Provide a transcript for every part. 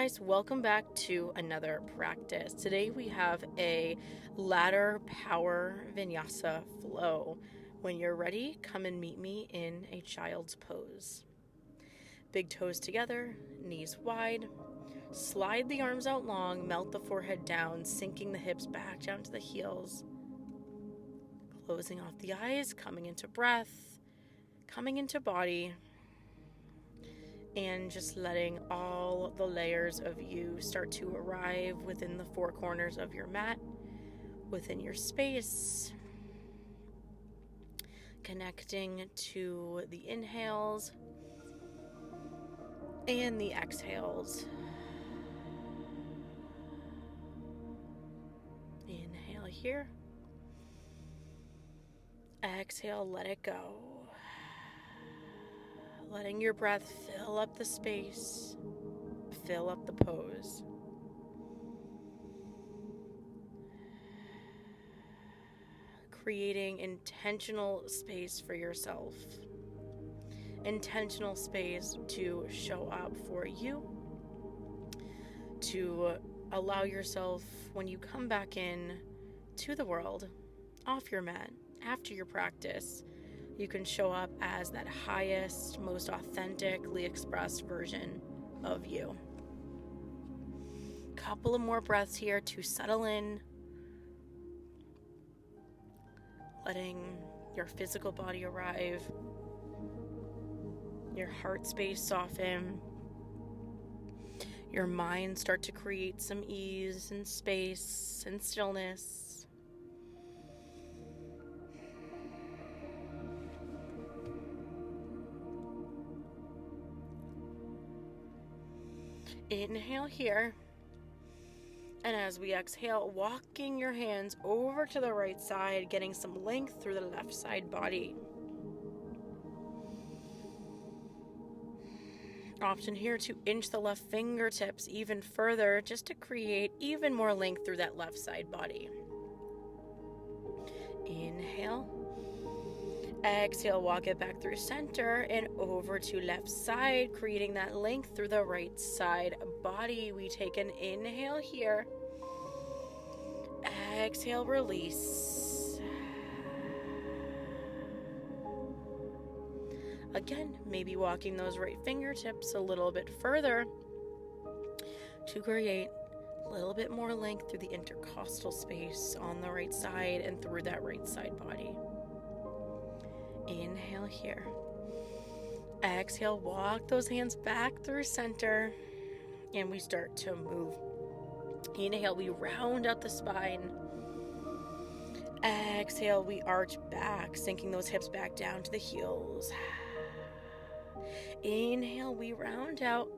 guys, welcome back to another practice. Today we have a ladder power vinyasa flow. When you're ready, come and meet me in a child's pose. Big toes together, knees wide. Slide the arms out long, melt the forehead down, sinking the hips back down to the heels. Closing off the eyes, coming into breath, coming into body. And just letting all the layers of you start to arrive within the four corners of your mat, within your space. Connecting to the inhales and the exhales. Inhale here. Exhale, let it go. Letting your breath fill up the space, fill up the pose. Creating intentional space for yourself. Intentional space to show up for you. To allow yourself, when you come back in to the world, off your mat, after your practice, you can show up as that highest, most authentically expressed version of you. Couple of more breaths here to settle in. Letting your physical body arrive. Your heart space soften. Your mind start to create some ease and space and stillness. Inhale here, and as we exhale, walking your hands over to the right side, getting some length through the left side body. Option here to inch the left fingertips even further, just to create even more length through that left side body. Inhale. Exhale, walk it back through center and over to left side, creating that length through the right side body. We take an inhale here. Exhale, release. Again, maybe walking those right fingertips a little bit further to create a little bit more length through the intercostal space on the right side and through that right side body. Inhale here. Exhale, walk those hands back through center, and we start to move. Inhale, we round out the spine. Exhale, we arch back, sinking those hips back down to the heels. Inhale, we round out.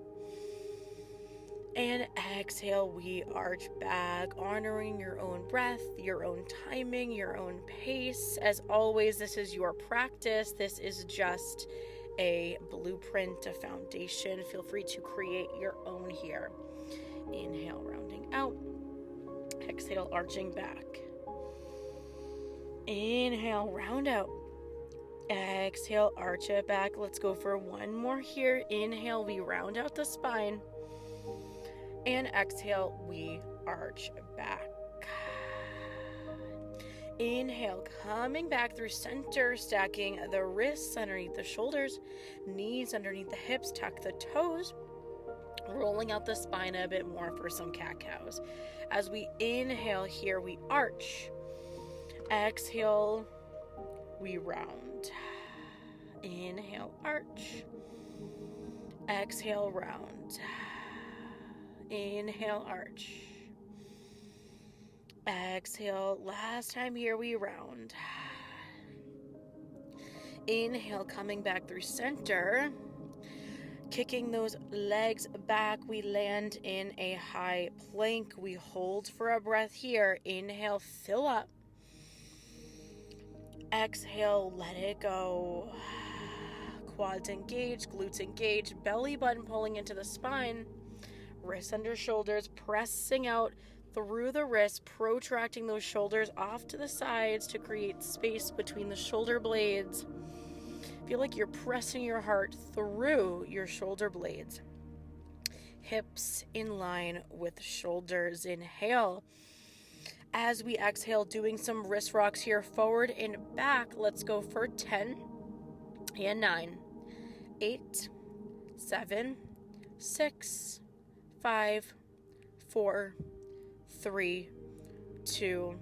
And exhale, we arch back, honoring your own breath, your own timing, your own pace. As always, this is your practice. This is just a blueprint, a foundation. Feel free to create your own here. Inhale, rounding out. Exhale, arching back. Inhale, round out. Exhale, arch it back. Let's go for one more here. Inhale, we round out the spine. And exhale, we arch back. Inhale, coming back through center, stacking the wrists underneath the shoulders, knees underneath the hips, tuck the toes, rolling out the spine a bit more for some cat-cows. As we inhale here, we arch. Exhale, we round. Inhale, arch. Exhale, round. Inhale, arch. Exhale, last time here, we round. Inhale, coming back through center. Kicking those legs back, we land in a high plank. We hold for a breath here. Inhale, fill up. Exhale, let it go. Quads engaged, glutes engaged, belly button pulling into the spine. Wrists under shoulders, pressing out through the wrists, protracting those shoulders off to the sides to create space between the shoulder blades. Feel like you're pressing your heart through your shoulder blades. hips in line with shoulders. Inhale. As we exhale, doing some wrist rocks here, forward and back. Let's go for 10 and 9, 8, 7, 6, 5, 4, 3, 2,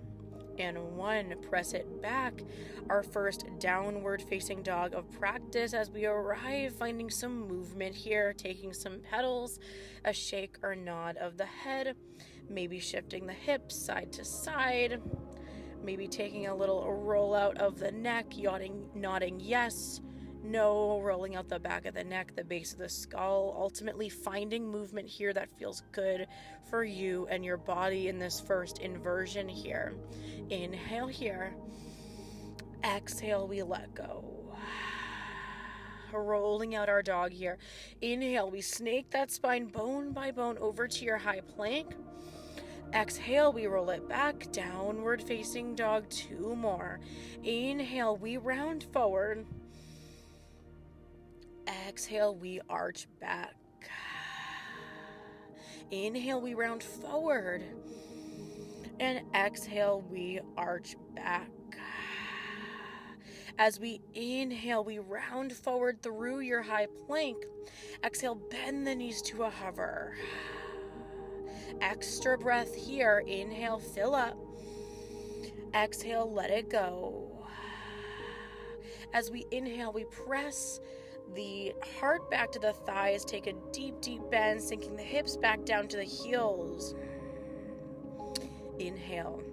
and 1. Press it back. Our first downward facing dog of practice as we arrive, finding some movement here, taking some pedals, a shake or nod of the head, maybe shifting the hips side to side, maybe taking a little roll out of the neck, nodding yes, no, rolling out the back of the neck, the base of the skull, ultimately finding movement here that feels good for you and your body in this first inversion here. Inhale here. Exhale, we let go. Rolling out our dog here. Inhale, we snake that spine bone by bone over to your high plank. Exhale, we roll it back, downward facing dog, 2 more. Inhale, we round forward. Exhale, we arch back. Inhale, we round forward. And exhale, we arch back. As we inhale, we round forward through your high plank. Exhale, bend the knees to a hover. Extra breath here. Inhale, fill up. Exhale, let it go. As we inhale, we press the heart back to the thighs. Take a deep, deep bend, sinking the hips back down to the heels. Inhale.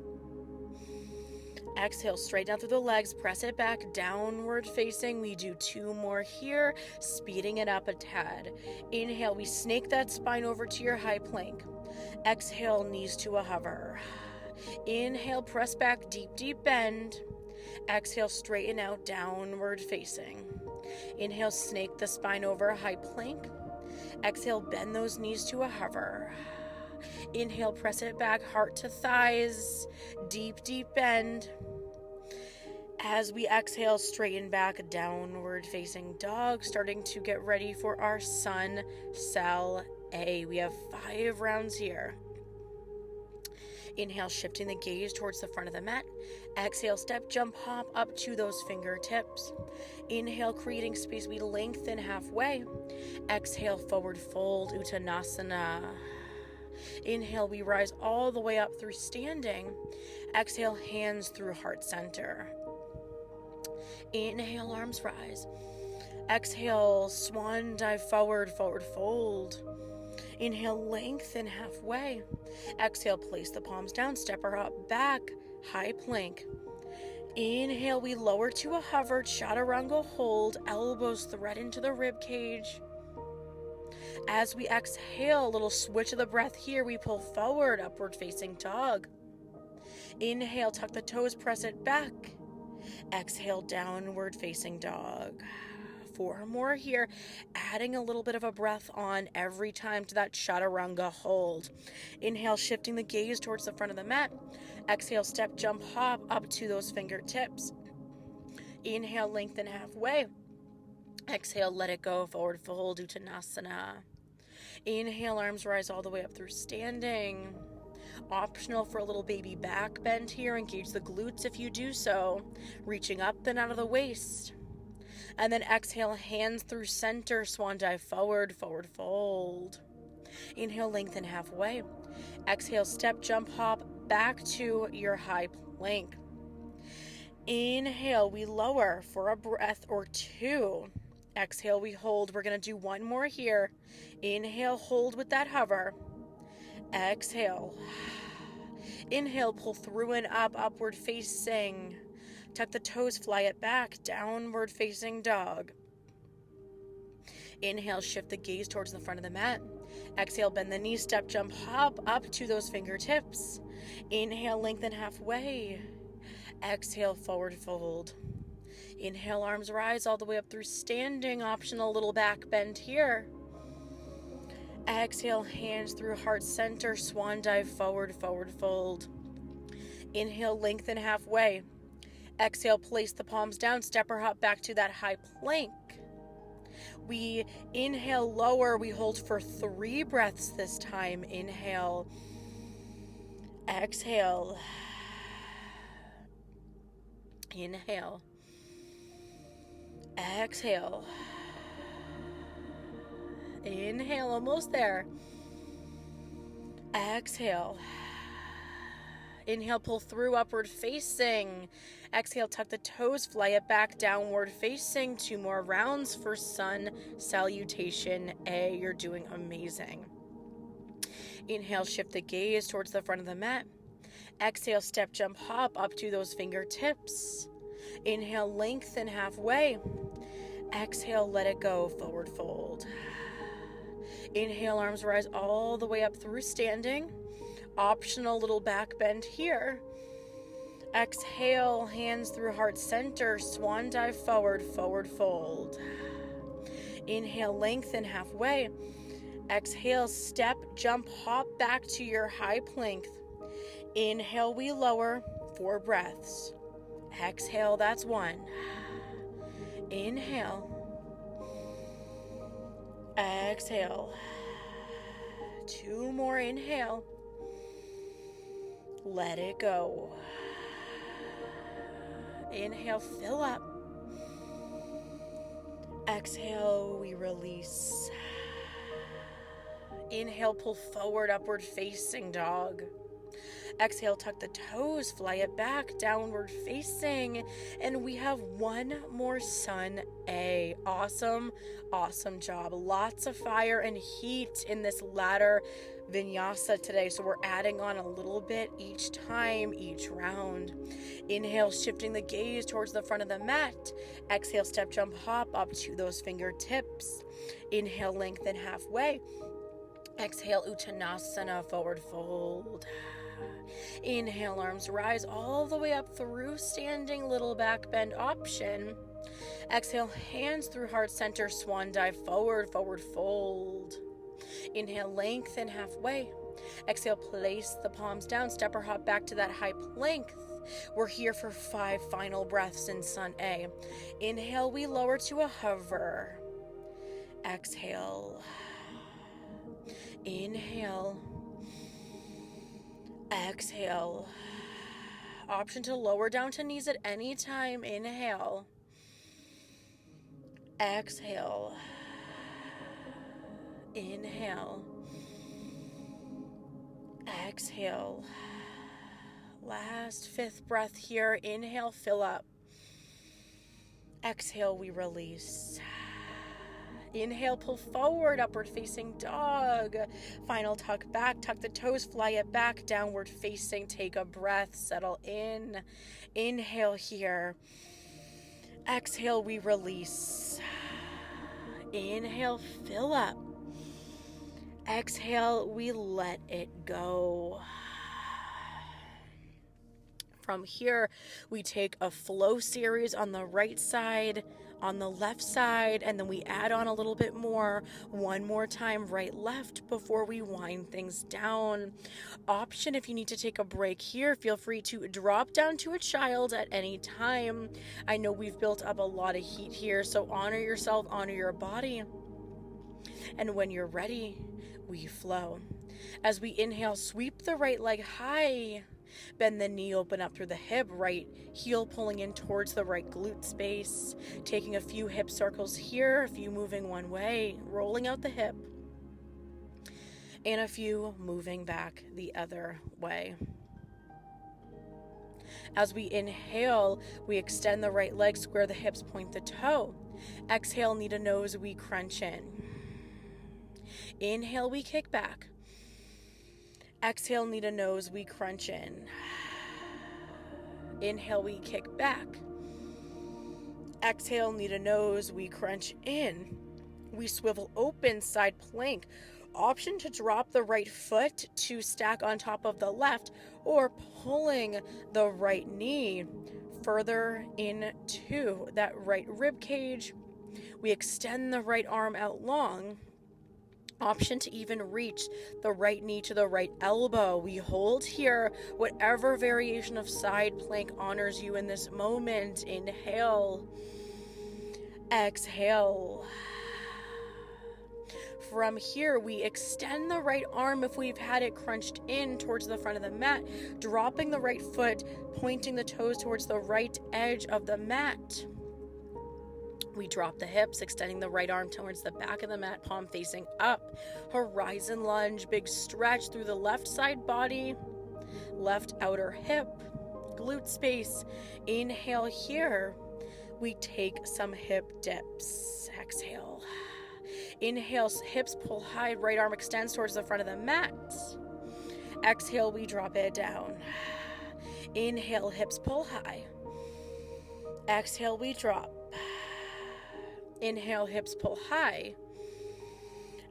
Exhale, straight down through the legs, press it back, downward facing. We do 2 more here, speeding it up a tad. Inhale, we snake that spine over to your high plank. Exhale, knees to a hover. Inhale, press back, deep, deep bend. Exhale, straighten out, downward facing. Inhale, snake the spine over, high plank. Exhale, bend those knees to a hover. Inhale, press it back, heart to thighs, deep, deep bend. As we exhale, straighten back, downward facing dog, starting to get ready for our sun cell A. We have 5 rounds here. Inhale, shifting the gaze towards the front of the mat. Exhale, step, jump, hop up to those fingertips. Inhale, creating space, we lengthen halfway. Exhale, forward fold, Uttanasana. Inhale, we rise all the way up through standing. Exhale, hands through heart center. Inhale, arms rise. Exhale, swan dive forward, forward fold. Inhale, lengthen halfway. Exhale, place the palms down, step or hop back, high plank. Inhale, we lower to a hover, chaturanga hold, elbows thread into the rib cage. As we exhale, a little switch of the breath here, we pull forward, upward facing dog. Inhale, tuck the toes, press it back. Exhale, downward facing dog. 4 more here, adding a little bit of a breath on every time to that chaturanga hold. Inhale, shifting the gaze towards the front of the mat. Exhale, step, jump, hop up to those fingertips. Inhale, lengthen halfway. Exhale, let it go, forward fold, Uttanasana. Inhale, arms rise all the way up through standing. Optional for a little baby back bend here. Engage the glutes if you do so. Reaching up and out of the waist. And then exhale, hands through center, swan dive forward, forward fold. Inhale, lengthen halfway. Exhale, step, jump, hop back to your high plank. Inhale, we lower for a breath or 2. Exhale, we hold. We're going to do 1 more here. Inhale, hold with that hover. Exhale. Inhale, pull through and up, upward facing. Tuck the toes, fly it back, downward facing dog. Inhale, shift the gaze towards the front of the mat. Exhale, bend the knees, step, jump, hop up to those fingertips. Inhale, lengthen halfway. Exhale, forward fold. Inhale, arms rise all the way up through standing. Optional little back bend here. Exhale, hands through heart center, swan dive forward, forward fold. Inhale, lengthen halfway. Exhale, place the palms down, step or hop back to that high plank. We inhale, lower. We hold for 3 breaths this time. Inhale. Exhale. Inhale. Exhale. Inhale, almost there. Exhale. Inhale, pull through, upward facing. Exhale, tuck the toes, fly it back, downward facing. 2 more rounds for sun salutation A. You're doing amazing. Inhale, shift the gaze towards the front of the mat. Exhale, step, jump, hop up to those fingertips. Inhale, lengthen halfway. Exhale, let it go, forward fold. Inhale, arms rise all the way up through standing. Optional little back bend here. Exhale, hands through heart center, swan dive forward, forward fold. Inhale, lengthen halfway. Exhale, step, jump, hop back to your high plank. Inhale, we lower, 4 breaths. Exhale, that's 1. Inhale. Exhale. 2 more, inhale. Let it go. Inhale, fill up. Exhale, we release. Inhale, pull forward, upward facing dog. Exhale, tuck the toes, fly it back, downward facing. And we have 1 more sun A. Awesome, awesome job. Lots of fire and heat in this ladder vinyasa today. So we're adding on a little bit each time, each round. Inhale, shifting the gaze towards the front of the mat. Exhale, step, jump, hop up to those fingertips. Inhale, lengthen halfway. Exhale, Uttanasana, forward fold. Inhale, arms rise all the way up through standing, little back bend option. Exhale, hands through heart center, swan dive forward, forward fold. Inhale, lengthen halfway. Exhale, place the palms down, step or hop back to that high plank. We're here for 5 final breaths in sun A. Inhale, we lower to a hover. Exhale. Inhale. Exhale. Option to lower down to knees at any time. Inhale. Exhale. Inhale. Exhale. Last 5th breath here. Inhale, fill up. Exhale, we release. Inhale, pull forward, upward facing dog. Final tuck back, tuck the toes, fly it back, downward facing. Take a breath, settle in. Inhale here. Exhale, we release. Inhale, fill up. Exhale, we let it go. From here, we take a flow series on the right side, on the left side, and then we add on a little bit more. 1 more time, right, left, before we wind things down. Option, if you need to take a break here, feel free to drop down to a child at any time. I know we've built up a lot of heat here, so honor yourself, honor your body. And when you're ready, we flow. As we inhale, sweep the right leg high. Bend the knee, open up through the hip, right heel pulling in towards the right glute space. Taking a few hip circles here, a few moving one way, rolling out the hip, and a few moving back the other way. As we inhale, we extend the right leg, square the hips, point the toe. Exhale, knee to nose, we crunch in. Inhale, we kick back. Exhale, knee to nose, we crunch in. Inhale, we kick back. Exhale, knee to nose, we crunch in. We swivel open, side plank. Option to drop the right foot to stack on top of the left, or pulling the right knee further into that right rib cage. We extend the right arm out long. Option to even reach the right knee to the right elbow. We hold here, whatever variation of side plank honors you in this moment. Inhale. Exhale. From here, we extend the right arm if we've had it crunched in towards the front of the mat, dropping the right foot, pointing the toes towards the right edge of the mat. We drop the hips, extending the right arm towards the back of the mat, palm facing up. Horizon lunge, big stretch through the left side body, left outer hip, glute space. Inhale here. We take some hip dips. Exhale. Inhale, hips pull high, right arm extends towards the front of the mat. Exhale, we drop it down. Inhale, hips pull high. Exhale, we drop. Inhale, hips pull high.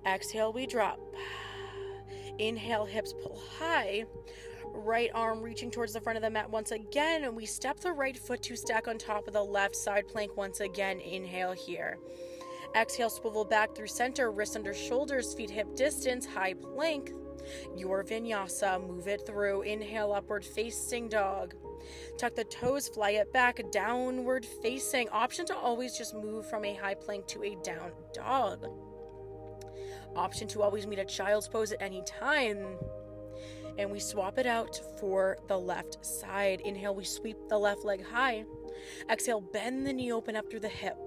Exhale, we drop. Inhale, hips pull high. Right arm reaching towards the front of the mat once again, and we step the right foot to stack on top of the left side plank once again. Inhale here. Exhale, swivel back through center, wrists under shoulders, feet hip distance, high plank. Your vinyasa, move it through. Inhale, upward facing dog. Tuck the toes, fly it back, downward facing. Option to always just move from a high plank to a down dog. Option to always meet a child's pose at any time. And we swap it out for the left side. Inhale, we sweep the left leg high. Exhale, bend the knee, open up through the hip.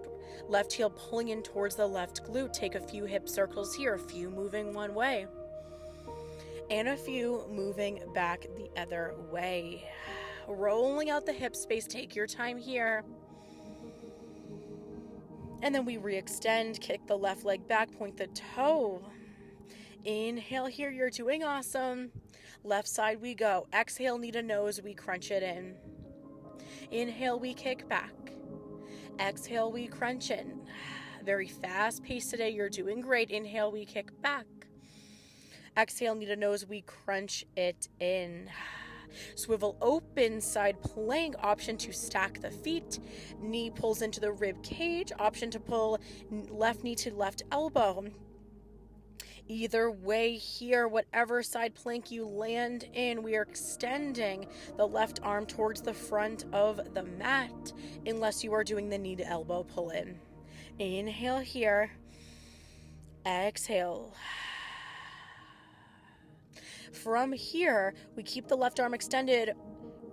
Left heel pulling in towards the left glute. Take a few hip circles here, a few moving one way, and a few moving back the other way. Rolling out the hip space, take your time here. And then we re-extend, kick the left leg back, point the toe. Inhale here, you're doing awesome. Left side we go. Exhale, knee to nose, we crunch it in. Inhale, we kick back. Exhale, we crunch in. Very fast pace today, you're doing great. Inhale, we kick back. Exhale, knee to nose, we crunch it in. Swivel open side plank, option to stack the feet. Knee pulls into the rib cage, option to pull left knee to left elbow. Either way here, whatever side plank you land in, we are extending the left arm towards the front of the mat, unless you are doing the knee to elbow pull in. Inhale here. Exhale. From here, we keep the left arm extended.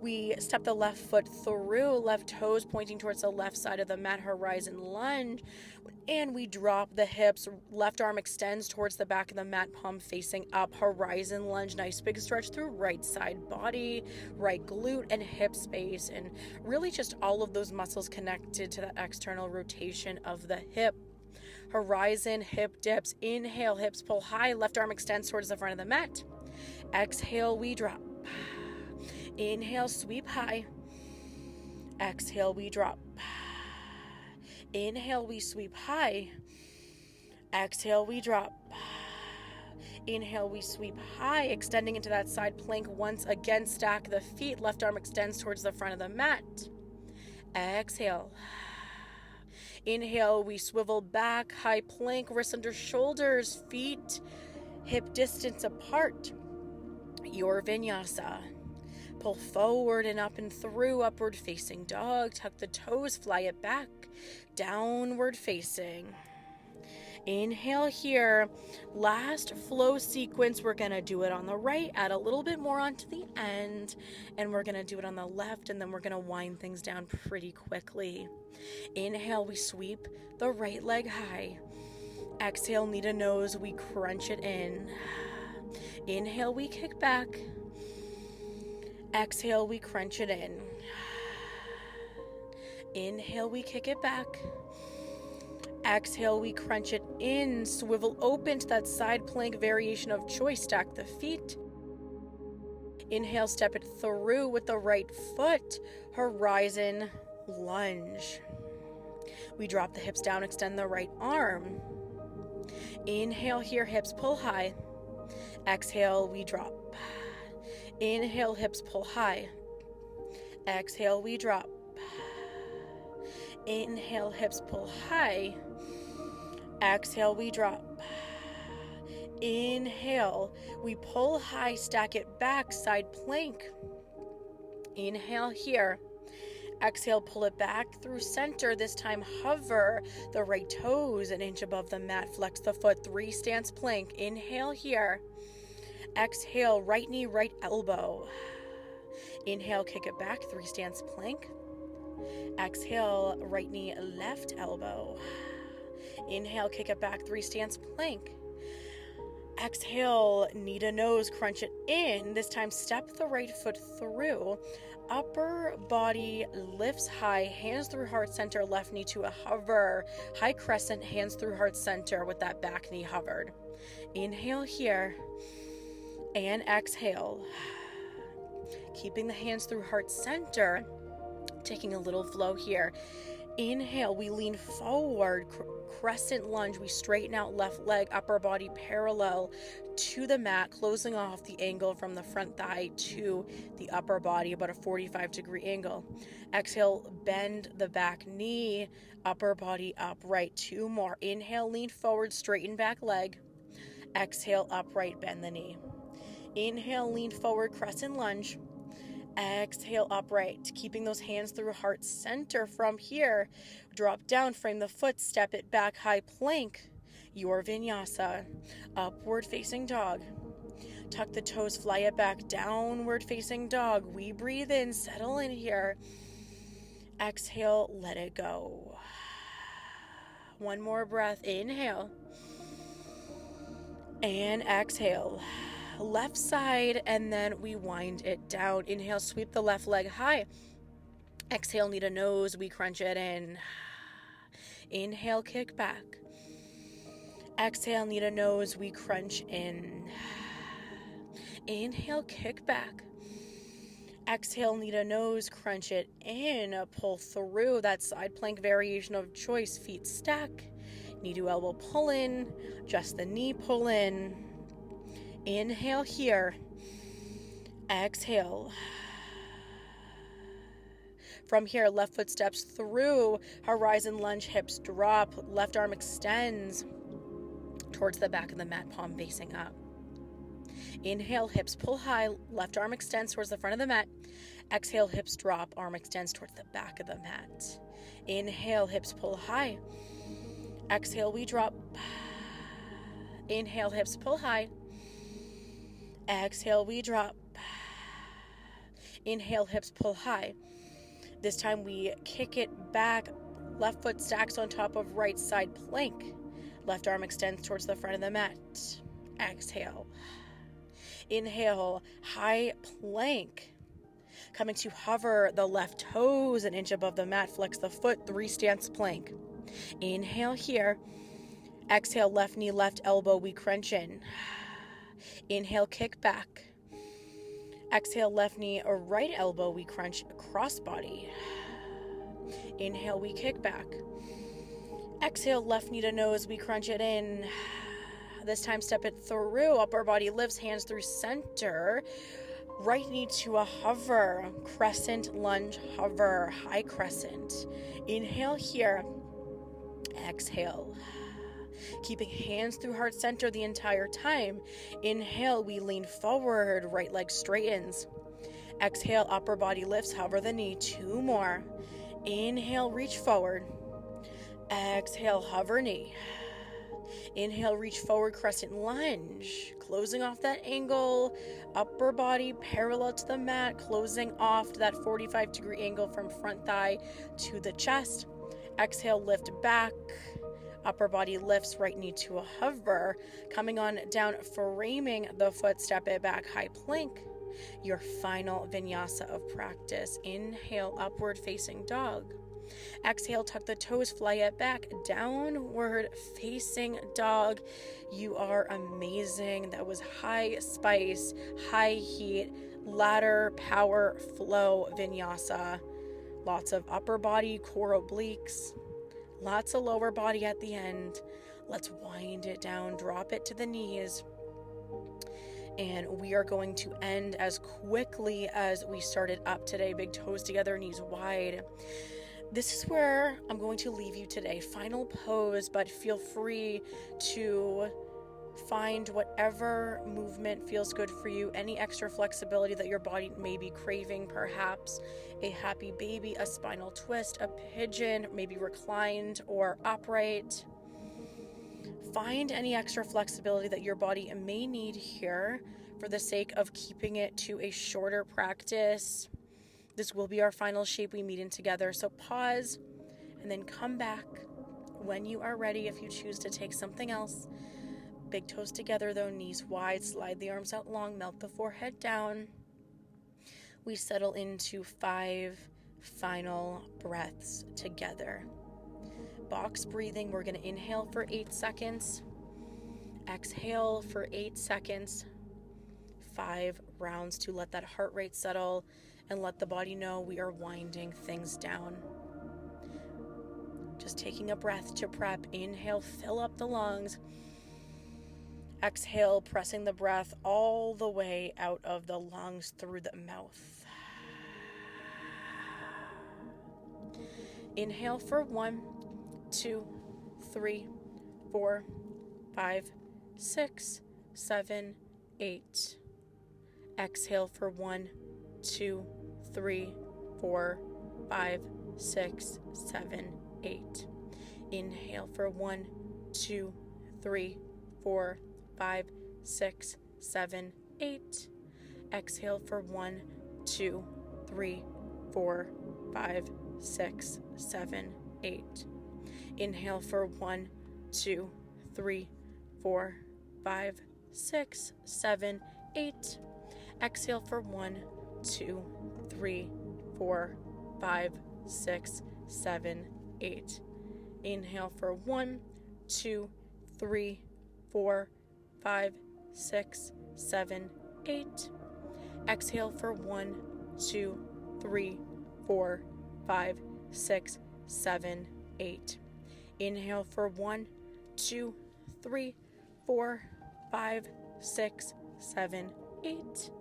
We step the left foot through, left toes pointing towards the left side of the mat, horizon lunge. And we drop the hips, left arm extends towards the back of the mat, palm facing up, horizon lunge. Nice big stretch through right side body, right glute and hip space. And really just all of those muscles connected to the external rotation of the hip. Horizon hip dips. Inhale, hips pull high, left arm extends towards the front of the mat. Exhale, we drop. Inhale, sweep high. Exhale, we drop. Inhale, we sweep high. Exhale, we drop. Inhale, we sweep high, extending into that side plank once again. Stack the feet, left arm extends towards the front of the mat. Exhale. Inhale, we swivel back, high plank, wrists under shoulders, feet hip distance apart. Your vinyasa. Pull forward and up and through, upward facing dog. Tuck the toes, fly it back, downward facing. Inhale here. Last flow sequence, we're going to do it on the right, add a little bit more onto the end, and we're going to do it on the left, and then we're going to wind things down pretty quickly. Inhale, we sweep the right leg high. Exhale, knee to nose, we crunch it in. Inhale, we kick back. Exhale, we crunch it in. Inhale, we kick it back. Exhale, we crunch it in. Swivel open to that side plank variation of choice. Stack the feet. Inhale, step it through with the right foot. Horizon lunge. We drop the hips down, extend the right arm. Inhale here, hips pull high. Exhale, we drop. Inhale, hips pull high. Exhale, we drop. Inhale, hips pull high. Exhale, we drop. Inhale, we pull high, stack it back, side plank. Inhale here. Exhale, pull it back through center. This time, hover the right toes an inch above the mat. Flex the foot, 3 stance plank. Inhale here. Exhale, right knee, right elbow. Inhale, kick it back, 3 stance plank. Exhale, right knee, left elbow. Inhale, kick it back, 3 stance plank. Exhale, knee to nose, crunch it in. This time, step the right foot through. Upper body lifts high, hands through heart center, left knee to a hover. High crescent, hands through heart center with that back knee hovered. Inhale here and exhale. Keeping the hands through heart center, taking a little flow here. Inhale, we lean forward, crescent lunge. We straighten out left leg, upper body parallel to the mat, closing off the angle from the front thigh to the upper body, about a 45-degree angle. Exhale, bend the back knee, upper body upright. 2 more. Inhale, lean forward, straighten back leg. Exhale, upright, bend the knee. Inhale, lean forward, crescent lunge. Exhale, upright, keeping those hands through heart center. From here, drop down, frame the foot, step it back, high plank, your vinyasa. Upward facing dog. Tuck the toes, fly it back, downward facing dog. We breathe in, settle in here. Exhale, let it go. 1 more breath, inhale. And exhale. Left side, and then we wind it down. Inhale, sweep the left leg high. Exhale, knee to nose, we crunch it in. Inhale, kick back. Exhale, knee to nose, we crunch in. Inhale, kick back. Exhale, knee to nose, crunch it in. Pull through that side plank variation of choice. Feet stack. Knee to elbow pull in. Just the knee pull in. Inhale here. Exhale. From here, left foot steps through, horizon lunge, hips drop, left arm extends towards the back of the mat, palm facing up. Inhale, hips pull high, left arm extends towards the front of the mat. Exhale, hips drop, arm extends towards the back of the mat. Inhale, hips pull high. Exhale, we drop. Inhale, hips pull high. Exhale, we drop. Inhale, hips pull high. This time we kick it back. Left foot stacks on top of right side plank. Left arm extends towards the front of the mat. Exhale. Inhale, high plank. Coming to hover the left toes an inch above the mat. Flex the foot, 3 stance plank. Inhale here. Exhale, left knee, left elbow, we crunch in. Inhale, kick back. Exhale, left knee or right elbow, we crunch cross body. Inhale, we kick back. Exhale, left knee to nose, we crunch it in. This time, step it through. Upper body lifts, hands through center. Right knee to a hover. Crescent lunge, hover, high crescent. Inhale here. Exhale. Keeping hands through heart center the entire time. Inhale, we lean forward, right leg straightens. Exhale, upper body lifts, hover the knee. 2 more. Inhale, reach forward. Exhale, hover knee. Inhale, reach forward, crescent lunge. Closing off that angle, upper body parallel to the mat, closing off to that 45-degree angle from front thigh to the chest. Exhale, lift back. Upper body lifts, right knee to a hover. Coming on down, framing the foot, step it back, high plank. Your final vinyasa of practice. Inhale, upward facing dog. Exhale, tuck the toes, fly it back, downward facing dog. You are amazing. That was high spice, high heat, ladder, power, flow, vinyasa. Lots of upper body, core obliques. Lots of lower body at the end. Let's wind it down, drop it to the knees. And we are going to end as quickly as we started up today. Big toes together, knees wide. This is where I'm going to leave you today. Final pose, but feel free to Find whatever movement feels good for you, any extra flexibility that your body may be craving, perhaps a happy baby, a spinal twist, a pigeon, maybe reclined or upright. Find any extra flexibility that your body may need here for the sake of keeping it to a shorter practice. This will be our final shape we meet in together, so pause and then come back when you are ready if you choose to take something else. Big toes together though, knees wide, slide the arms out long, melt the forehead down. We settle into 5 final breaths together. Box breathing, we're going to inhale for 8 seconds, exhale for 8 seconds, 5 rounds to let that heart rate settle and let the body know we are winding things down. Just taking a breath to prep. Inhale, fill up the lungs. Exhale, pressing the breath all the way out of the lungs through the mouth. Inhale for 1, 2, 3, 4, 5, 6, 7, 8. Exhale for 1, 2, 3, 4, 5, 6, 7, 8. Inhale for 1, 2, 3, 4, 5, 6, 7, 8. Exhale for 1, 2, 3, 4, 5, 6, 7, 8. Inhale for 1, 2, 3, 4, 5, 6, 7, 8. Exhale for 1, 2, 3, 4, 5, 6, 7, 8. Inhale for 1, 2, 3, 4, 5, 6, 7, 8. Exhale for 1, 2, 3, 4, 5, 6, 7, 8. Inhale for 1, 2, 3, 4, 5, 6, 7, 8.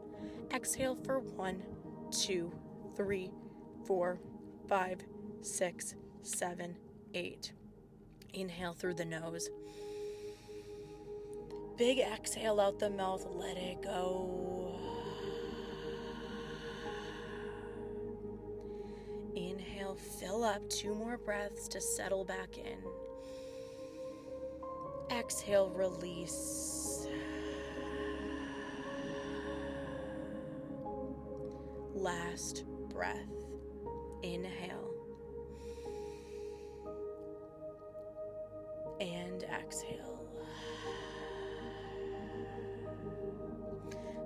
Exhale for 1, 2, 3, 4, 5, 6, 7, 8. Inhale through the nose. Big exhale out the mouth, let it go. Inhale, fill up, 2 more breaths to settle back in. Exhale, release. Last breath. Inhale. And exhale.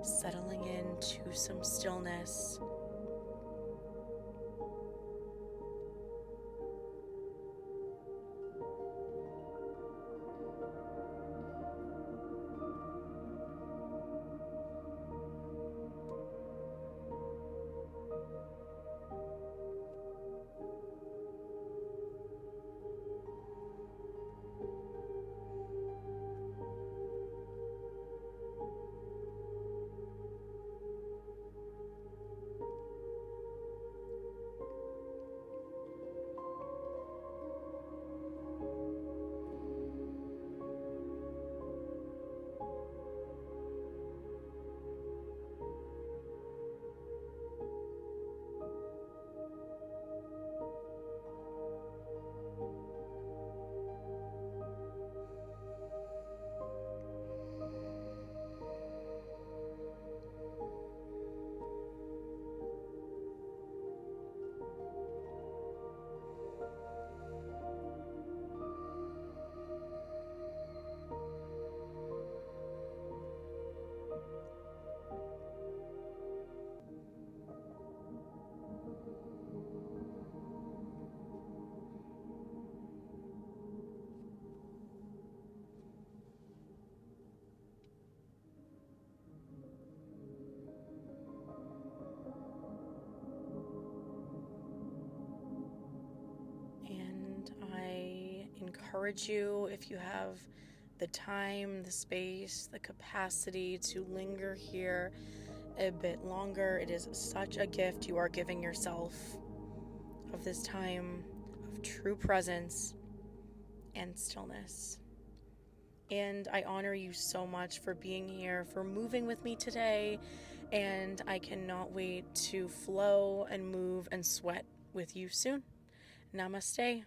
Settling into some stillness. Encourage you, if you have the time, the space, the capacity to linger here a bit longer. It is such a gift you are giving yourself of this time of true presence and stillness. And I honor you so much for being here, for moving with me today. And I cannot wait to flow and move and sweat with you soon. Namaste.